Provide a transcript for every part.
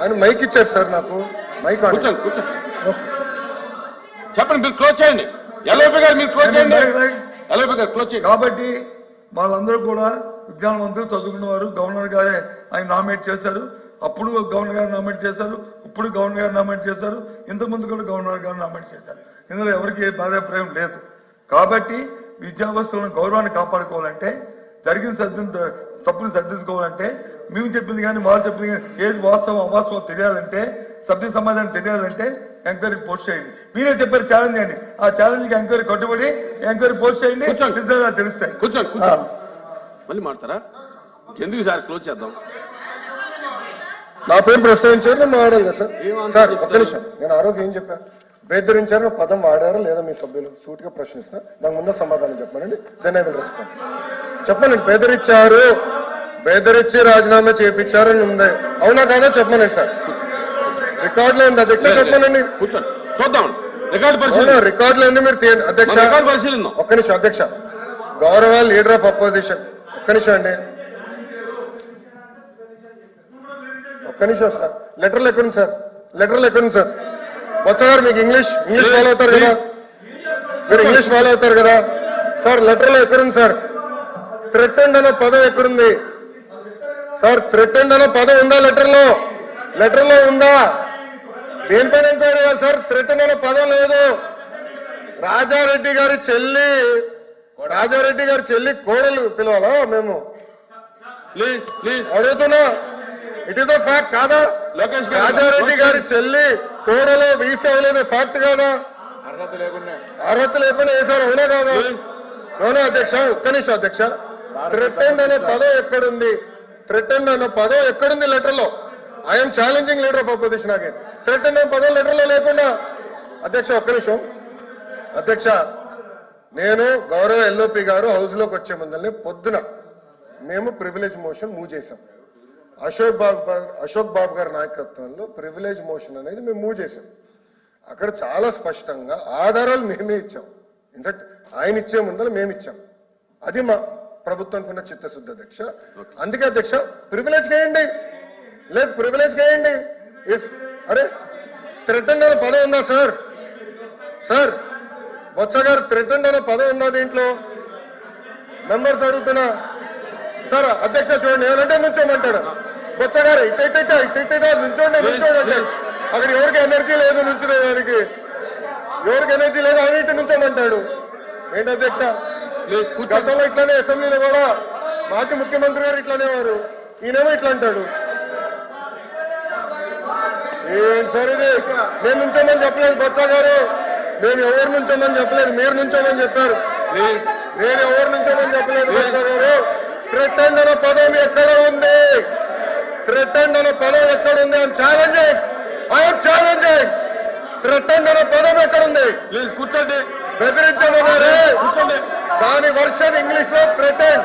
ఆయన మైక్ ఇచ్చారు సార్, నాకు మైక్ కూర్చోండి కూర్చోండి చెప్పండి, మీరు క్లోజ్ చేయండి. ఎల్ఐపి గారు మీరు క్లోజ్ చేయండి. ఎల్ఐపి గారు క్లోజ్ చేయండి. కాబట్టి వాళ్ళందరూ కూడా విజ్ఞానవంతులు, చదువుకున్నవారు. గవర్నర్ గారే ఆయన నామినేట్ చేశారు. అప్పుడు గవర్నర్ గారు నామినేట్ చేశారు, ఇప్పుడు గవర్నర్ గారు నామినేట్ చేశారు, ఇంతకుముందు కూడా గవర్నర్ గారు నామినేట్ చేశారు. ఇందులో ఎవరికి ఏ బాధాప్రాయం లేదు. కాబట్టి విద్యావస్థలను గౌరవాన్ని కాపాడుకోవాలంటే, జరిగిన తప్పుని సర్దించుకోవాలంటే, మేము చెప్పింది కానీ వాళ్ళు చెప్పింది కానీ ఏది వాస్తవం అవాస్తవం తెలియాలంటే, సభ్య సమాధానం తెలియాలంటే ఎంక్వైరీ పోస్ట్ చేయండి. మీరే చెప్పారు ఛాలెంజ్ చేయండి. ఆ ఛాలెంజ్ కి ఎంక్వైరీ కట్టుబడి ఎంక్వైరీ పోస్ట్ చేయండి, తెలుస్తాయి. కూర్చోండి మళ్ళీ మాట్లాడతారా? ఎందుకు సార్ క్లోజ్ చేద్దాం? నా పేరు ప్రస్తావించారు, నేను మాట్లాడాలి కదా సార్. సార్ ఒక్క నిమిషం, నేను ఆ రోజు ఏం చెప్పాను? బెదిరించారు పదం వాడారా లేదా మీ సభ్యులు? సూటిగా ప్రశ్నిస్తున్నా, నాకు ముందు సమాధానం చెప్పానండి. Then I will respond. చెప్పండి, బెదిరించారు, బెదిరించి రాజీనామా చేయించారని ఉంది, అవునా కాదా చెప్పమనండి సార్. రికార్డులో ఉంది అధ్యక్ష, చెప్పమనండి. కూర్చోండి చూద్దాం. రికార్డులో ఉంది, మీరు అధ్యక్ష పరిశీలిద్దాం. ఒక్క నిమిషం అధ్యక్ష. గౌరవ లీడర్ ఆఫ్ అపోజిషన్, ఒక్క నిమిషం అండి, ఒక్క నిమిషం సార్. లెటర్లు ఎక్కడుంది సార్? లెటర్లు ఎక్కడుంది సార్? బొత్స గారు మీకు ఇంగ్లీష్ ఫాలో అవుతారు కదా, మీరు ఇంగ్లీష్ ఫాలో అవుతారు కదా సార్. లెటర్లో ఎక్కడుంది సార్? థ్రెటెండ్ అనే పదం ఎక్కడుంది సార్? థ్రెటెండ్ అనే పదం ఉందా లెటర్లో? లెటర్లో ఉందా? దేనిపైన ఎంక్వైరీ చేయాలి సార్? థ్రెటెండ్ అనే పదం లేదు. రాజారెడ్డి గారి చెల్లి కోడలు పిలవాలా మేము? ప్లీజ్ ప్లీజ్ అడుగుతున్నా, ఇట్ ఈస్ ద ఫ్యాక్ట్ కాదా? రాజారెడ్డి గారి చెల్లి కోడలో వీసా అవ్వలేదు, ఫ్యాక్ట్ కాదా? అర్హత లేకుండా వేశారు, అవునా కాదా? అవునా అధ్యక్ష? ఒక్క నిమిషం అధ్యక్ష. థ్రెటెండ్ అనే పదం ఎక్కడుంది? థ్రెటెండ్ అనే పదం ఎక్కడుంది లెటర్లో? I'm challenging leader of opposition again. Threatened అనే పదం లెటర్లో లేకుండా. అధ్యక్ష ఒక్క నిమిషం అధ్యక్ష. నేను గౌరవ ఎల్ఓపి గారు హౌస్ లోకి వచ్చే ముందల్ని పొద్దున మేము ప్రివిలేజ్ మోషన్ మూవ్ చేశాం. అశోక్ బాబు గారి నాయకత్వంలో ప్రివిలేజ్ మోషన్ అనేది మేము మూవ్ చేశాం. అక్కడ చాలా స్పష్టంగా ఆధారాలు మేమే ఇచ్చాం. ఇన్ఫాక్ట్ ఆయన ఇచ్చే ముందర మేము ఇచ్చాం. అది మా ప్రభుత్వానికి ఉన్న చిత్తశుద్ధి అధ్యక్ష. అందుకే అధ్యక్ష ప్రివిలేజ్ చేయండి, లేదు ప్రివిలేజ్ చేయండి. అరే థ్రెటెండ్ అనే పదం ఉందా సార్? సార్ బొత్స గారు థ్రెటెండ్ అనే పదం ఉందా దీంట్లో? మెంబర్స్ అడుగుతున్నా సార్. అధ్యక్ష చూడండి, ఏమంటే నుంచోమంటాడు బొత్స గారు. ఇట్ట నుంచోండి అక్కడ ఎవరికి ఎనర్జీ లేదు నుంచునేదానికి, ఎవరికి ఎనర్జీ లేదు ఆయన ఇటు నుంచోమంటాడు. ఏంటి అధ్యక్ష? గతంలో ఇట్లానే అసెంబ్లీలో కూడా మాజీ ముఖ్యమంత్రి గారు ఇట్లానే వారు, ఈయనేమో ఇట్లా అంటాడు. ఏంటి సార్ ఇది? నేను నుంచోమని చెప్పలేదు బొత్స గారు, మేము ఎవరు నుంచోమని చెప్పలేదు, మీరు నుంచోమని చెప్పారు. నేను ఎవరు నుంచోమని చెప్పలేదు బొత్స గారు. థ్రెటెండ్ అనే పదం ఎక్కడ ఉంది? థ్రెటెండ్ అనే పదం ఎక్కడుంది? I'm challenging. థ్రెటెండ్ అనే పదం ఎక్కడుంది? ప్లీజ్ కూర్చోండి. బెదిరించమన్నారే, దాని వర్షన్ ఇంగ్లీష్ లో థ్రెటెండ్.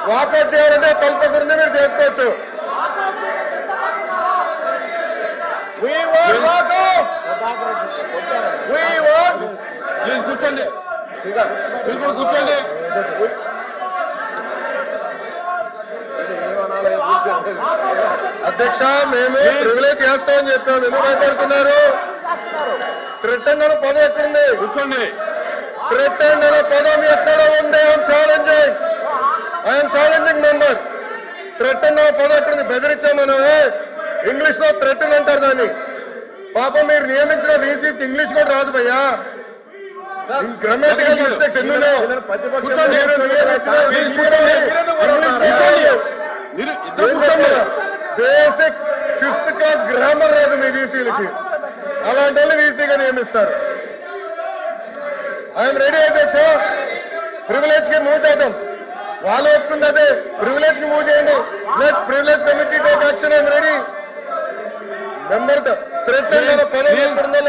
వాకౌట్ చేయాలంటే తలపకుండా మీరు చేసుకోవచ్చు. ప్లీజ్ కూర్చోండి, మీరు కూడా కూర్చోండి. అధ్యక్ష మేము ప్రివిలేజ్ చేస్తామని చెప్పాము, ఎందుకు భయపడుతున్నారు? థ్రెటెండ్ అనే పదం ఎక్కడుంది? కూర్చోండి. థ్రెటెండ్ అనే పదం ఎక్కడ ఉంది? I'm challenging member. థ్రెటెండ్ అనే పదం ఎక్కడుంది? బెదిరించామనే ఇంగ్లీష్ లో థ్రెటెండ్ అంటారు దాన్ని. పాపం మీరు నియమించిన వీసీకి ఇంగ్లీష్ కూడా రాదు భయ్యా. గ్రామటికల్ మిస్టేక్స్ ఎన్నో. బేసిక్ 5th క్లాస్ గ్రామర్ రాదు మీ వీసీలకి, అలాంటి వాళ్ళు వీసీగా నియమిస్తారు. ఐఎమ్ రెడీ అధ్యక్ష. ప్రివిలేజ్ కి మూవ్ చేద్దాం, వాళ్ళు ఒప్పుకుంది అదే. ప్రివిలేజ్ కి మూవ్ చేయండి. Next privilege committee take action. I'm ready. Member threatened అనే పదం